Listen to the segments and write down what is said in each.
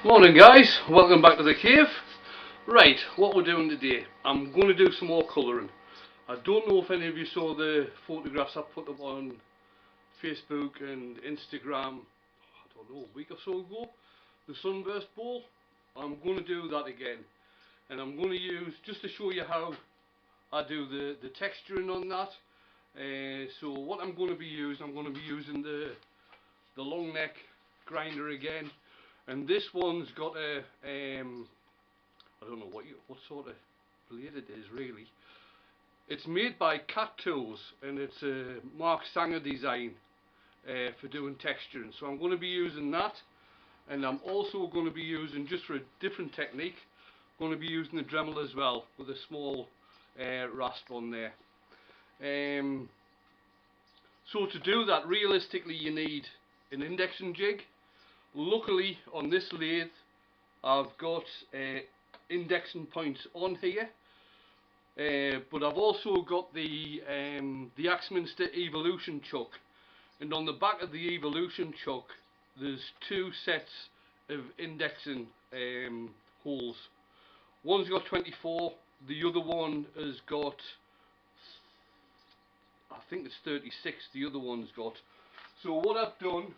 Morning guys, welcome back to the cave. Right, what we're doing today, I'm going to do some more colouring. I don't know if any of you saw the photographs I put up on Facebook and Instagram, I don't know, a week or so ago, the sunburst bowl. I'm going to do that again, and I'm going to use, just to show you how I do the texturing on that. So what I'm going to be using, I'm going to be using the long neck grinder again. And this one's got a, I don't know what sort of blade it is really. It's made by Cat Tools and it's a Mark Sanger design for doing texturing. So I'm going to be using that, and I'm also going to be using, just for a different technique, going to be using the Dremel as well with a small rasp on there. So to do that, realistically you need an indexing jig. Luckily on this lathe I've got indexing points on here, but I've also got the Axminster Evolution chuck, and on the back of the Evolution chuck there's two sets of indexing holes. One's got 24, the other one has got, I think it's 36, the other one's got. So what I've done,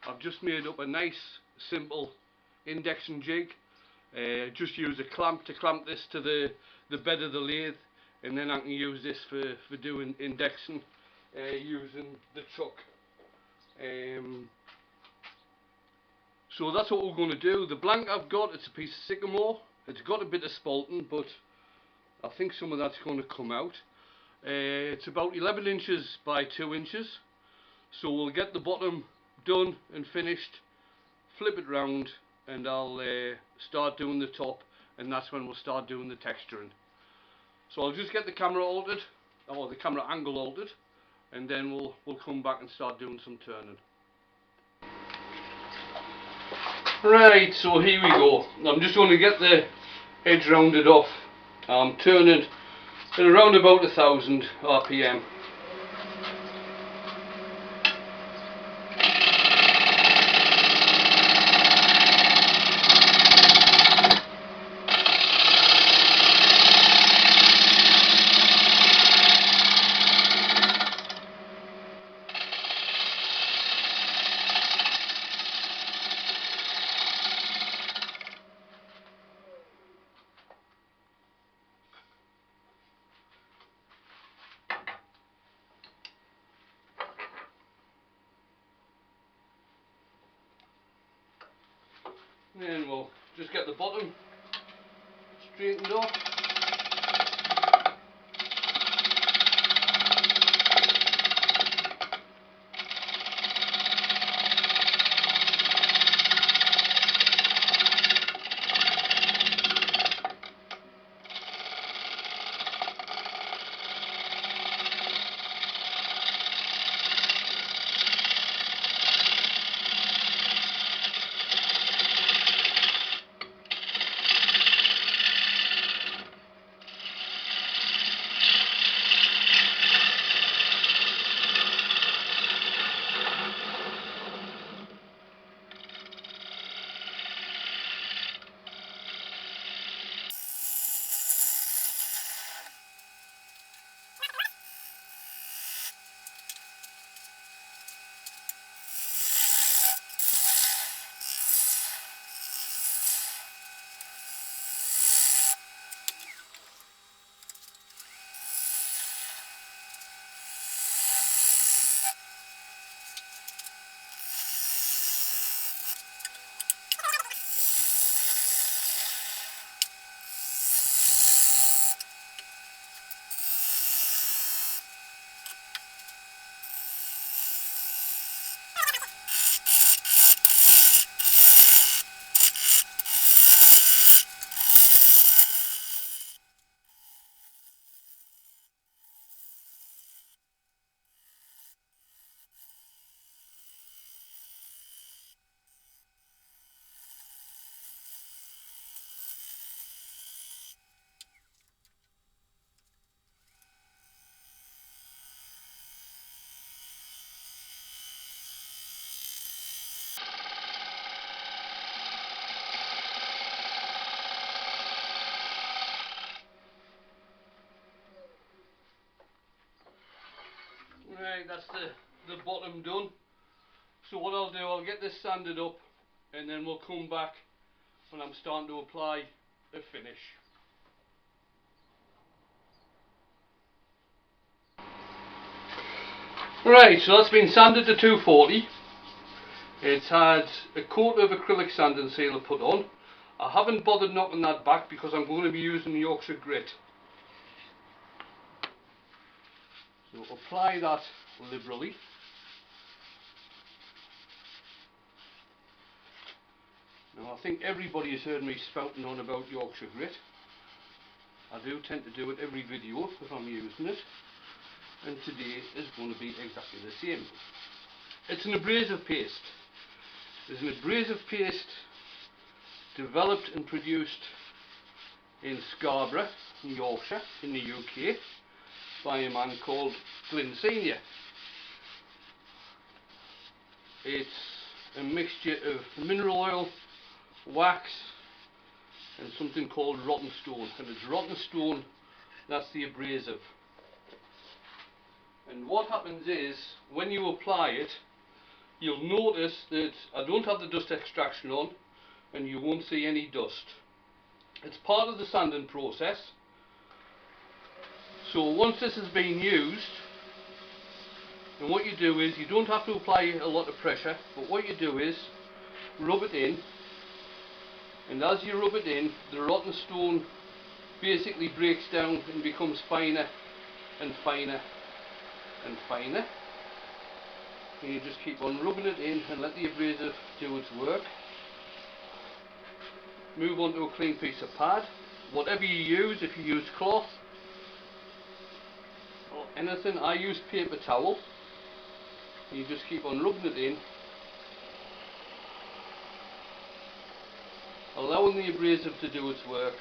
I've just made up a nice simple indexing jig. Just use a clamp to clamp this to the bed of the lathe, and then I can use this for doing indexing using the chuck. So that's what we're going to do. The blank I've got, it's a piece of sycamore. It's got a bit of spalting, but I think some of that's going to come out. It's about 11 inches by 2 inches. So we'll get the bottom done and finished, flip it round, and I'll start doing the top, and that's when we'll start doing the texturing. So I'll just get the camera altered, or the camera angle altered, and then we'll come back and start doing some turning. Right, so here we go. I'm just going to get the edge rounded off. I'm turning at around about 1000 RPM. Then we'll just get the bottom straightened off. Right, that's the bottom done. So what I'll do, I'll get this sanded up and then we'll come back when I'm starting to apply a finish. Right, so that's been sanded to 240. It's had a coat of acrylic sand and sealer put on. I haven't bothered knocking that back because I'm going to be using the Yorkshire grit. So apply that liberally. Now I think everybody has heard me spouting on about Yorkshire grit. I do tend to do it every video if I'm using it, and today is going to be exactly the same. It's an abrasive paste. It's an abrasive paste developed and produced in Scarborough, in Yorkshire, in the UK, by a man called Glyn Senior. It's a mixture of mineral oil, wax and something called rotten stone, and it's rotten stone that's the abrasive. And what happens is when you apply it, you'll notice that I don't have the dust extraction on and you won't see any dust. It's part of the sanding process. So once this is being used, and what you do is, you don't have to apply a lot of pressure, but what you do is rub it in, and as you rub it in, the rotten stone basically breaks down and becomes finer and finer and finer. And you just keep on rubbing it in and let the abrasive do its work. Move on to a clean piece of pad. Whatever you use, if you use cloth or anything, I use paper towel. And you just keep on rubbing it in, allowing the abrasive to do its work.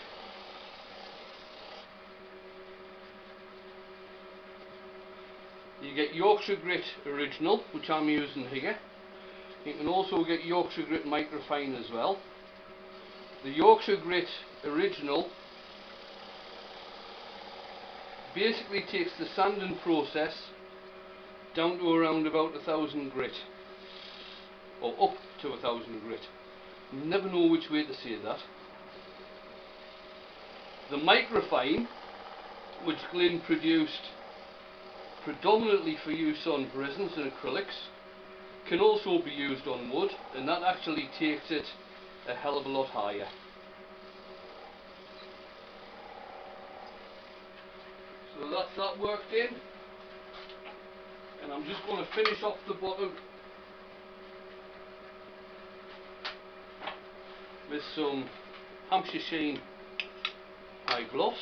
You get Yorkshire Grit Original, which I'm using here. You can also get Yorkshire Grit Microfine as well. The Yorkshire Grit Original basically takes the sanding process down to around about 1,000 grit, or up to 1,000 grit. You never know which way to say that. The Microfine, which Glyn produced predominantly for use on resins and acrylics, can also be used on wood, and that actually takes it a hell of a lot higher. So that's that worked in, and I'm just going to finish off the bottom with some Hampshire Sheen High Gloss.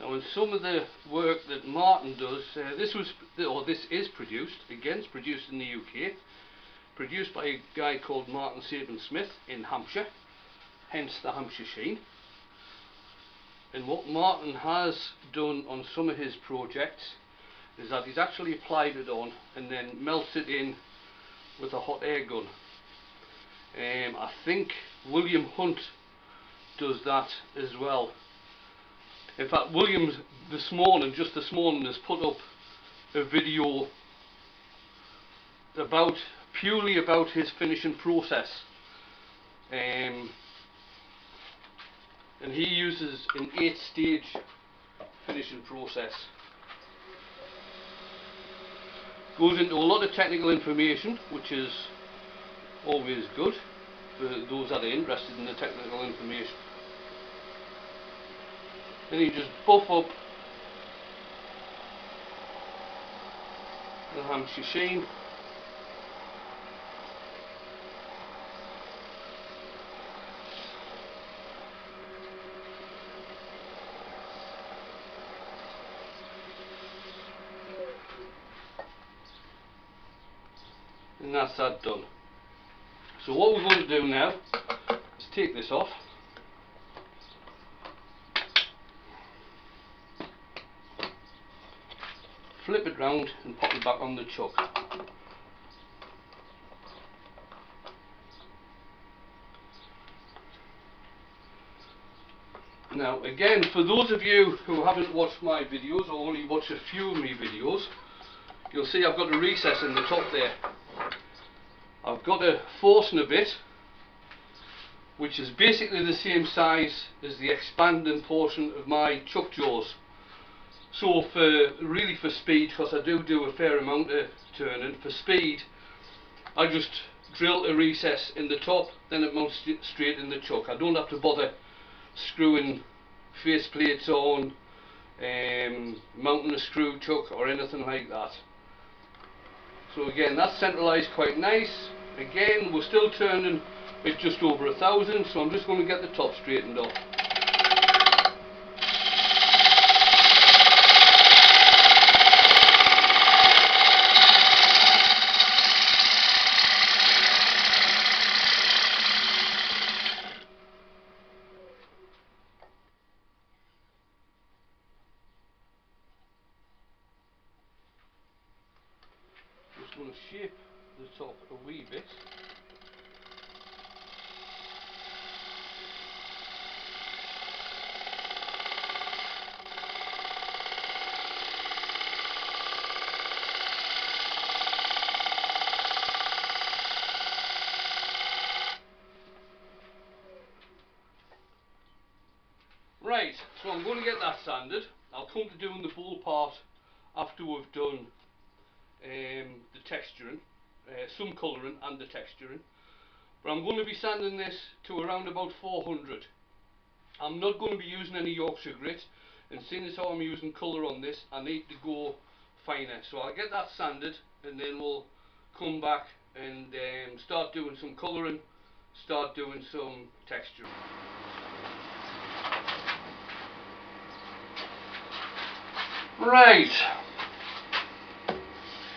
Now, in some of the work that Martin does, this is produced, again, it's produced in the UK, produced by a guy called Martin Saban Smith in Hampshire, hence the Hampshire Sheen. And what Martin has done on some of his projects is that he's actually applied it on and then melts it in with a hot air gun. I think William Hunt does that as well. In fact, Williams just this morning, has put up a video purely about his finishing process. And he uses an 8-stage finishing process. Goes into a lot of technical information, which is always good for those that are interested in the technical information. Then you just buff up the Hampshire Sheen. And that's that done. So what we're going to do now is take this off. Flip it it round and pop it back on the chuck. Now again, for those of you who haven't watched my videos or only watched a few of my videos, you'll see I've got a recess in the top there. I've got a Forstner bit, which is basically the same size as the expanding portion of my chuck jaws. So really for speed, because I do a fair amount of turning, for speed I just drill a recess in the top, then it mounts straight in the chuck. I don't have to bother screwing face plates on, mounting a screw chuck or anything like that. So again, that's centralised quite nice. Again, we're still turning at just over 1,000, so I'm just going to get the top straightened off. Just going to shape the top a wee bit. Right, so I'm going to get that sanded. I'll come to doing the bowl part after we've done the texturing, some colouring and the texturing. But I'm going to be sanding this to around about 400. I'm not going to be using any Yorkshire grit, and seeing as how I'm using colour on this, I need to go finer. So I'll get that sanded and then we'll come back and start doing some colouring, start doing some texturing. Right,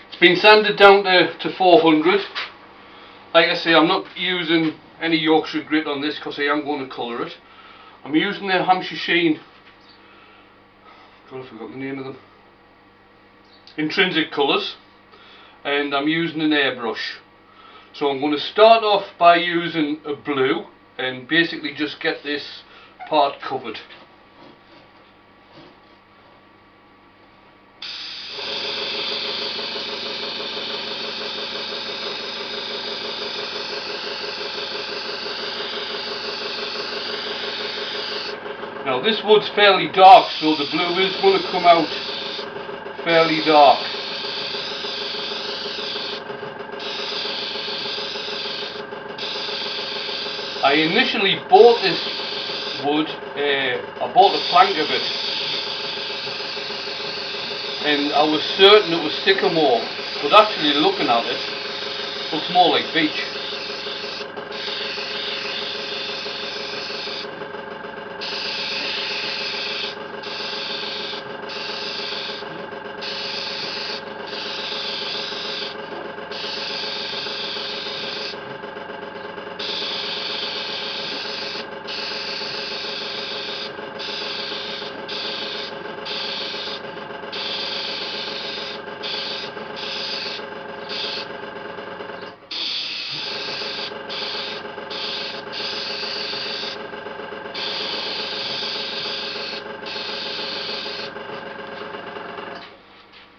it's been sanded down to 400. Like I say, I'm not using any Yorkshire grit on this because I am going to colour it. I'm using the Hampshire sheen, I forgot the name of them, Intrinsic colours, and I'm using an airbrush. So I'm going to start off by using a blue and basically just get this part covered. Now this wood's fairly dark, so the blue is going to come out fairly dark. I initially bought this wood, I bought a plank of it, and I was certain it was sycamore, but actually looking at it, looks more like beech.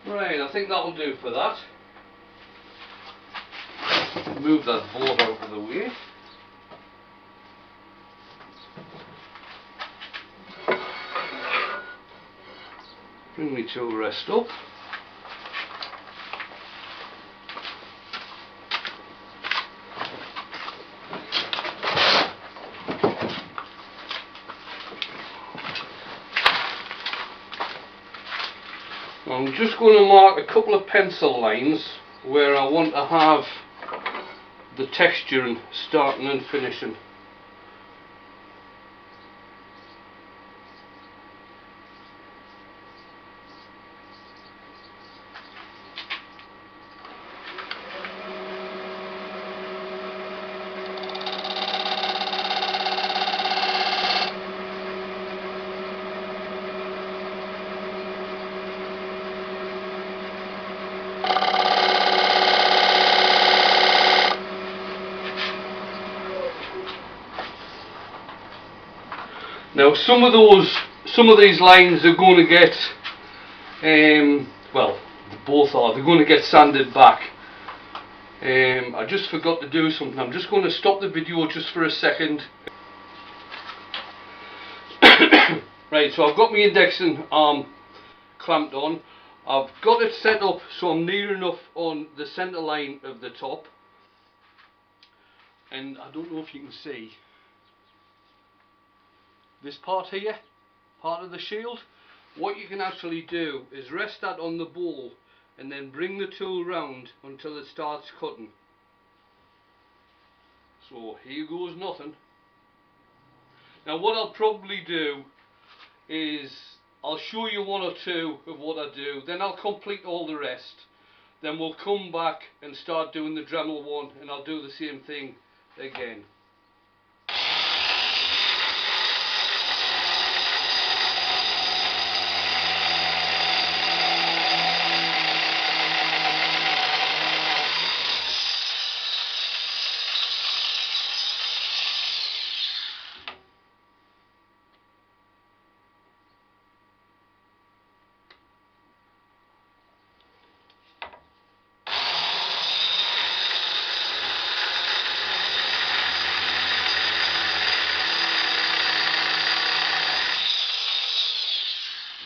Right, I think that'll do for that. Move that board out of the way. Bring my tool rest up. I'm just going to mark a couple of pencil lines where I want to have the texturing starting and finishing. Now some of these lines are going to get, well, both are, they're going to get sanded back. I just forgot to do something. I'm just going to stop the video just for a second. Right, so I've got my indexing arm clamped on. I've got it set up so I'm near enough on the centre line of the top. And I don't know if you can see this part here, part of the shield. What you can actually do is rest that on the bowl and then bring the tool round until it starts cutting. So here goes nothing. Now what I'll probably do is I'll show you one or two of what I do, then I'll complete all the rest, then we'll come back and start doing the Dremel one, and I'll do the same thing again.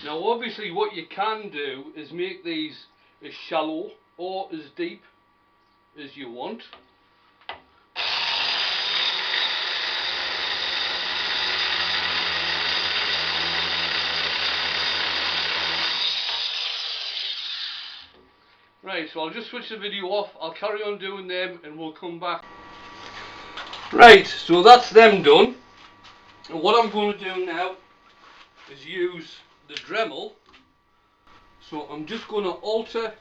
Now obviously what you can do is make these as shallow or as deep as you want. Right, so I'll just switch the video off, I'll carry on doing them and we'll come back. Right, so that's them done. And what I'm going to do now is use the Dremel. So I'm just going to alter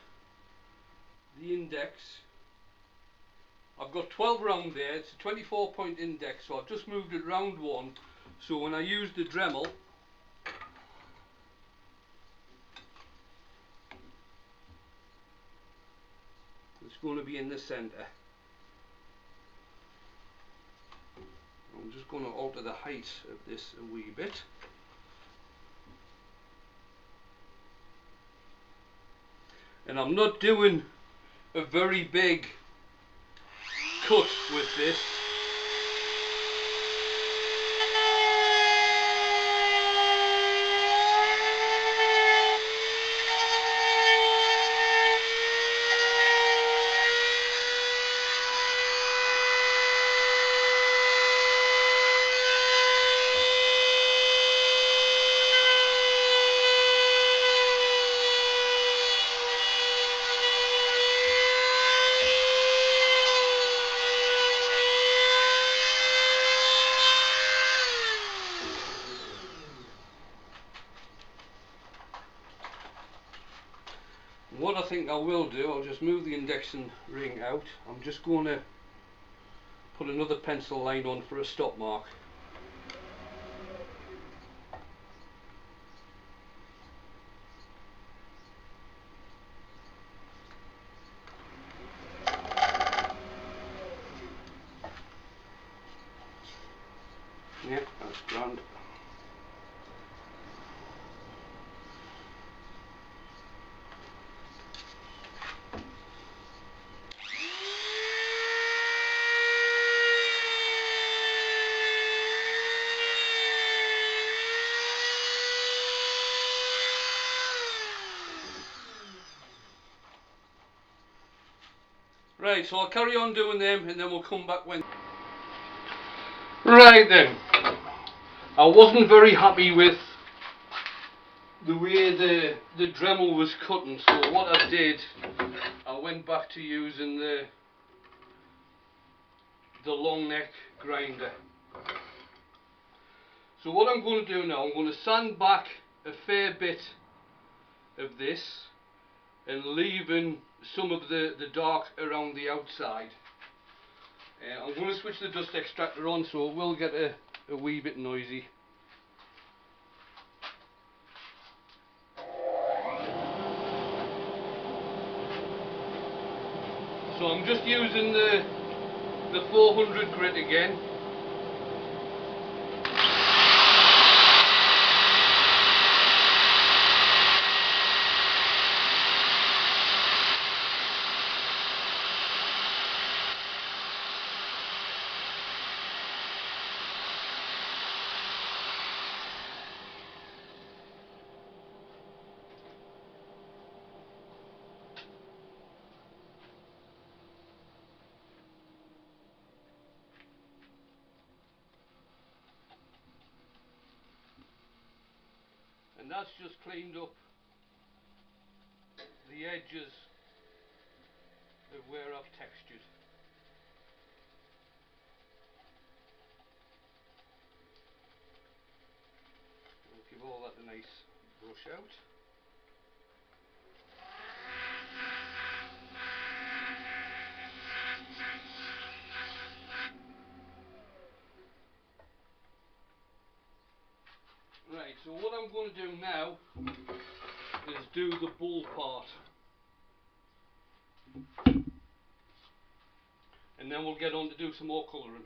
the index. I've got 12 round there, it's a 24 point index, so I've just moved it round one, so when I use the Dremel it's going to be in the centre. I'm just going to alter the height of this a wee bit. And I'm not doing a very big cut with this. What I think I will do, I'll just move the indexing ring out. I'm just going to put another pencil line on for a stop mark. Yeah, that's grand. Right, so I'll carry on doing them and then we'll come back when... Right then, I wasn't very happy with the way the Dremel was cutting, so what I did, I went back to using the long neck grinder. So what I'm going to do now, I'm going to sand back a fair bit of this and leaving some of the dark around the outside. I'm going to switch the dust extractor on so it will get a wee bit noisy. So I'm just using the 400 grit again. and that's just cleaned up the edges of where I've textured. I'll give all that a nice brush out. Right, so what I'm going to do now is do the bull part, and then we'll get on to do some more colouring.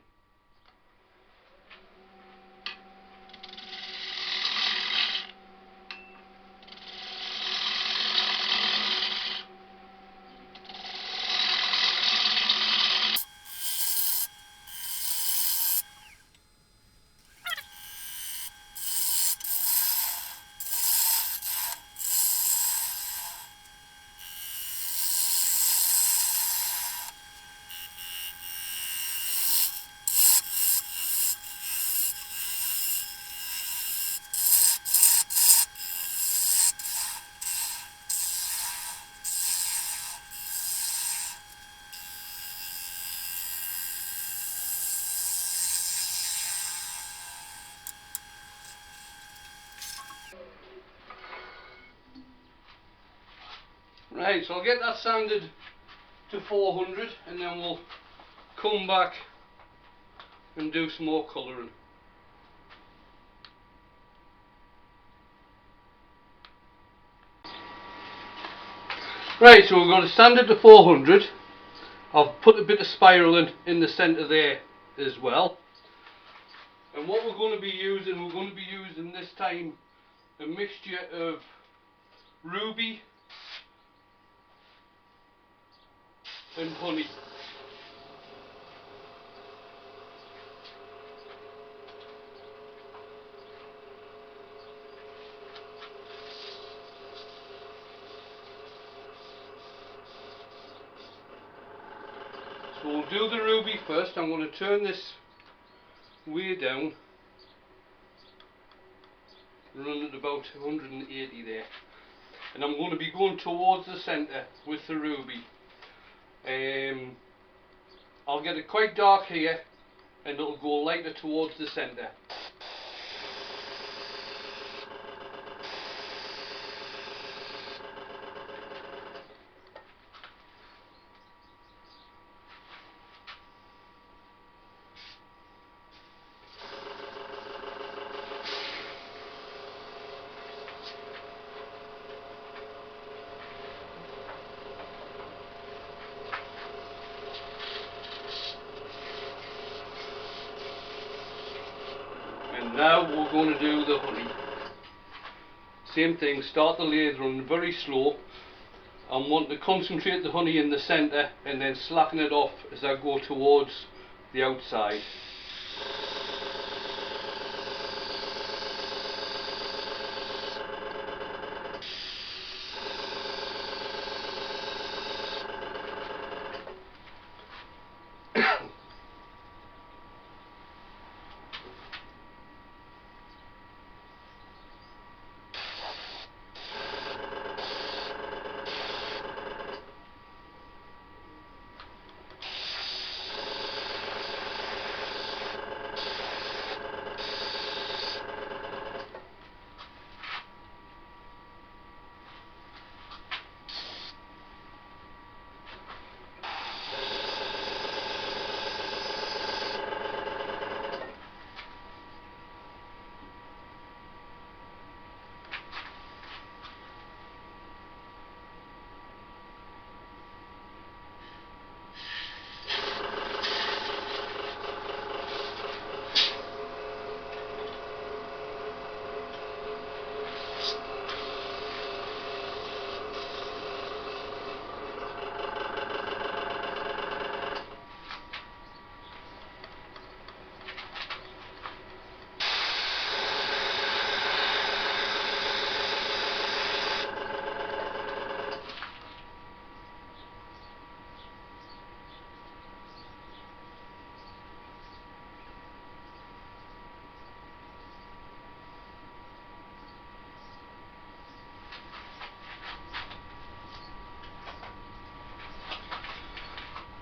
Right, so I'll get that sanded to 400 and then we'll come back and do some more colouring. Right, so we're going to sand it to 400. I've put a bit of spiraling in the centre there as well. And what we're going to be using this time a mixture of ruby and honey. So we'll do the ruby first. I'm going to turn this way down, run at about 180 there, and I'm going to be going towards the centre with the ruby. I'll get it quite dark here and it'll go lighter towards the centre. Now we're going to do the honey. Same thing, start the lathe run very slow. I want to concentrate the honey in the centre and then slacken it off as I go towards the outside.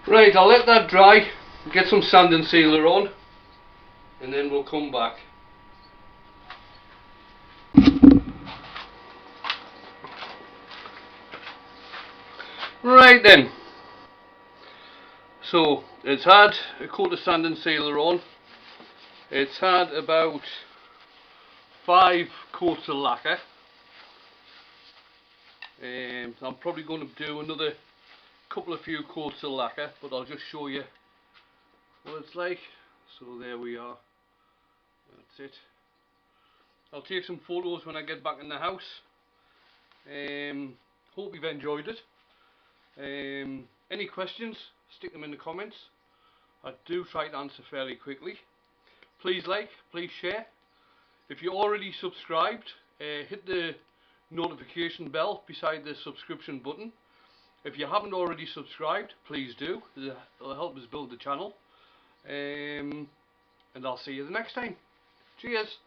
Right, I'll let that dry, get some sand and sealer on, and then we'll come back. Right then, so it's had a coat of sand and sealer on. It's had about 5 coats of lacquer. I'm probably going to do another couple of few coats of lacquer, but I'll just show you what it's like. So there we are, that's it. I'll take some photos when I get back in the house. Hope you've enjoyed it. Any questions, stick them in the comments. I do try to answer fairly quickly. Please like, please share. If you're already subscribed, hit the notification bell beside the subscription button. If you haven't already subscribed, please do. It'll help us build the channel. And I'll see you the next time. Cheers.